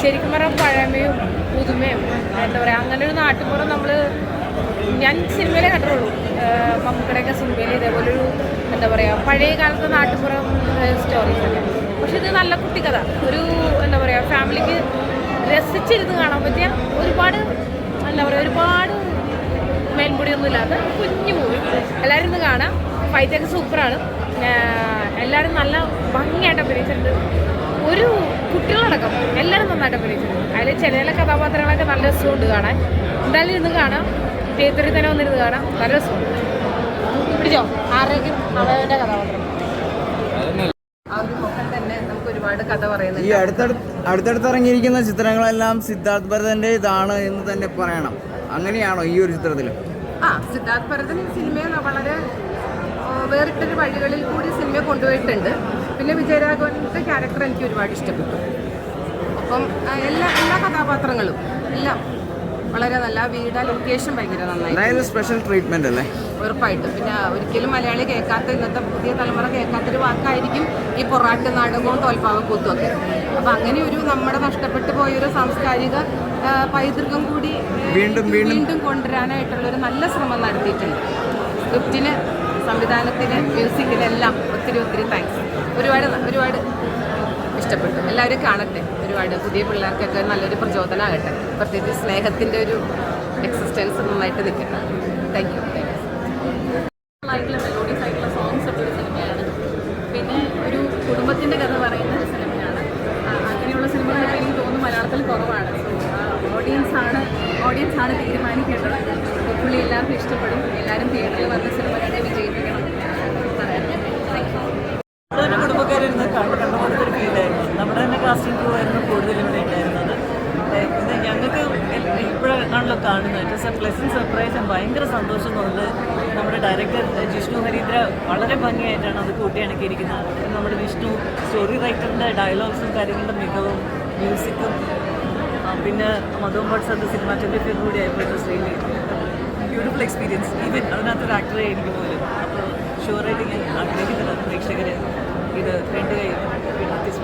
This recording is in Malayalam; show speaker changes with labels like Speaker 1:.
Speaker 1: ശരിക്കും പറഞ്ഞാൽ പഴമയും പുതുമയും എന്താ പറയുക, അങ്ങനെ ഒരു നാട്ടുപുറം ഞാൻ സിനിമയിലേ കണ്ടിട്ടുള്ളൂ. മമ്മൂക്കയുടെയൊക്കെ സിനിമയിൽ ഇതേപോലൊരു എന്താ പറയുക പഴയ കാലത്തെ നാട്ടുപുറം സ്റ്റോറീസൊക്കെ. പക്ഷെ ഇത് നല്ല കുട്ടിക്കഥ, ഒരു എന്താ പറയുക ഫാമിലിക്ക് രസിച്ചിരുന്ന് കാണാൻ പറ്റിയ ഒരുപാട് എന്താ പറയുക ഒരുപാട് മേൽമുടിയൊന്നും ഇല്ലാത്ത കുഞ്ഞു മൂവി. എല്ലാവരും ഇന്ന് കാണാം. ഫൈറ്റൊക്കെ സൂപ്പറാണ്. എല്ലാവരും നല്ല ഭംഗിയായിട്ട് അഭിനയിച്ചിട്ടുണ്ട്. ഒരു കുട്ടികളടക്കം എല്ലാവരും നന്നായിട്ട് അഭിനയിച്ചിട്ടുണ്ട്. അതിൽ ചില കഥാപാത്രങ്ങളൊക്കെ നല്ല രസമുണ്ട് കാണാൻ. എന്തായാലും ഇന്ന് കാണാം, തിയേറ്ററിൽ തന്നെ വന്നിരുന്ന് കാണാം, നല്ല രസമുണ്ട്. പിടിച്ചോ ആരെങ്കിലും അവരുടെ കഥാപാത്രം ആ ഒരു മുഖം തന്നെ നമുക്ക് ഒരുപാട് കഥ പറയുന്നത്.
Speaker 2: ഈ അടുത്തടുത്ത് ഇറങ്ങിയിരിക്കുന്ന ചിത്രങ്ങളെല്ലാം സിദ്ധാർത്ഥ് ഭരതന്റെ ഇതാണ് എന്ന് തന്നെ പറയണം. അങ്ങനെയാണോ ഈ ഒരു ചിത്രത്തിൽ?
Speaker 1: സിദ്ധാർത്ഥ് ഭരതൻ സിനിമയെ വളരെ വേറിട്ടൊരു വഴികളിൽ കൂടി സിനിമയെ കൊണ്ടുപോയിട്ടുണ്ട്. പിന്നെ വിജയരാഘവന്റെ ക്യാരക്ടർ എനിക്ക് ഒരുപാട് ഇഷ്ടപ്പെട്ടു. അപ്പം എല്ലാ കഥാപാത്രങ്ങളും എല്ലാം വളരെ നല്ല. വീട് ലൊക്കേഷൻ ഭയങ്കര നന്നായി,
Speaker 2: സ്പെഷ്യൽ ട്രീറ്റ്മെന്റ് അല്ലേ
Speaker 1: ഉറപ്പായിട്ടും. പിന്നെ ഒരിക്കലും മലയാളി കേൾക്കാത്ത, ഇന്നത്തെ പുതിയ തലമുറ കേൾക്കാത്തൊരു വാക്കായിരിക്കും ഈ പൊറാട്ട് നാടകവും തോൽപ്പാവ കൂത്തുമൊക്കെ. അപ്പം അങ്ങനെ ഒരു നമ്മുടെ നഷ്ടപ്പെട്ടു പോയൊരു സാംസ്കാരിക പൈതൃകം കൂടി വീണ്ടും കൊണ്ടുവരാനായിട്ടുള്ളൊരു നല്ല ശ്രമം നടത്തിയിട്ടുണ്ട്. സ്ക്രിപ്റ്റിന്, സംവിധാനത്തിന്, മ്യൂസിക്കിനെല്ലാം ഒത്തിരി താങ്ക്സ്. ഒരുപാട് ഇഷ്ടപ്പെട്ടു. എല്ലാവരും കാണട്ടെ. ഒരുപാട് പുതിയ പിള്ളേർക്കൊക്കെ നല്ലൊരു പ്രചോദനമാകട്ടെ. പ്രത്യേകിച്ച് സ്നേഹത്തിൻ്റെ ഒരു എക്സിസ്റ്റൻസ് നന്നായിട്ട് നിൽക്കട്ടെ. Thank you.
Speaker 3: മെലോഡിയസ് ആയിട്ടുള്ള സോങ്സ് ഒക്കെ ഒരു സിനിമയാണ്. പിന്നെ ഒരു കുടുംബത്തിൻ്റെ കഥ പറയുന്ന ഒരു സിനിമയാണ്. അങ്ങനെയുള്ള സിനിമകൾ എനിക്ക് തോന്നുന്നു മലയാളത്തിൽ കുറവാണ്. ഓഡിയൻസാണ് തീരുമാനിക്കേണ്ടത്. പുള്ളി എല്ലാവർക്കും ഇഷ്ടപ്പെടും. എല്ലാവരും തിയേറ്ററിൽ വന്ന സിനിമ കണ്ട് വിജയിപ്പിക്കണം പറയാം.
Speaker 4: ഒരു കുടുംബക്കാരിരുന്ന് കണ്ടുകൊണ്ടൊരു ഫീലായിരുന്നു. നമ്മുടെ തന്നെ കാസ്റ്റിംഗ് ക്രൂ ആയിരുന്നു കൂടുതലും ഇവിടെ ഉണ്ടായിരുന്നത്. ഇത് ഞങ്ങൾക്ക് ഇപ്പോഴാണല്ലോ കാണുന്നത്. It is A pleasant surprise. ഭയങ്കര സന്തോഷം തോന്നുന്നത്. നമ്മുടെ ഡയറക്ടർ ജിഷ്ണു ഹരീന്ദ്ര വളരെ ഭംഗിയായിട്ടാണ് അത് കൂട്ടിയിണക്കിയിരിക്കുന്നത്. നമ്മുടെ വിഷ്ണു സ്റ്റോറി റൈറ്ററിൻ്റെ ഡയലോഗ്സും കാര്യങ്ങളുടെ മികവും മ്യൂസിക്കും പിന്നെ മധു ഭട്ട്സ് സിനിമാറ്റോഗ്രഫി കൂടി ആയപ്പോൾ it was really beautiful experience. Even അതിനകത്തൊരു ആക്ടറെ എനിക്ക് പോലും. അപ്പോൾ ഷുവറായിട്ട് ഞാൻ ആഗ്രഹിക്കുന്നത് പ്രേക്ഷകർ ഇത് 2 കൈ എത്തിച്ചു.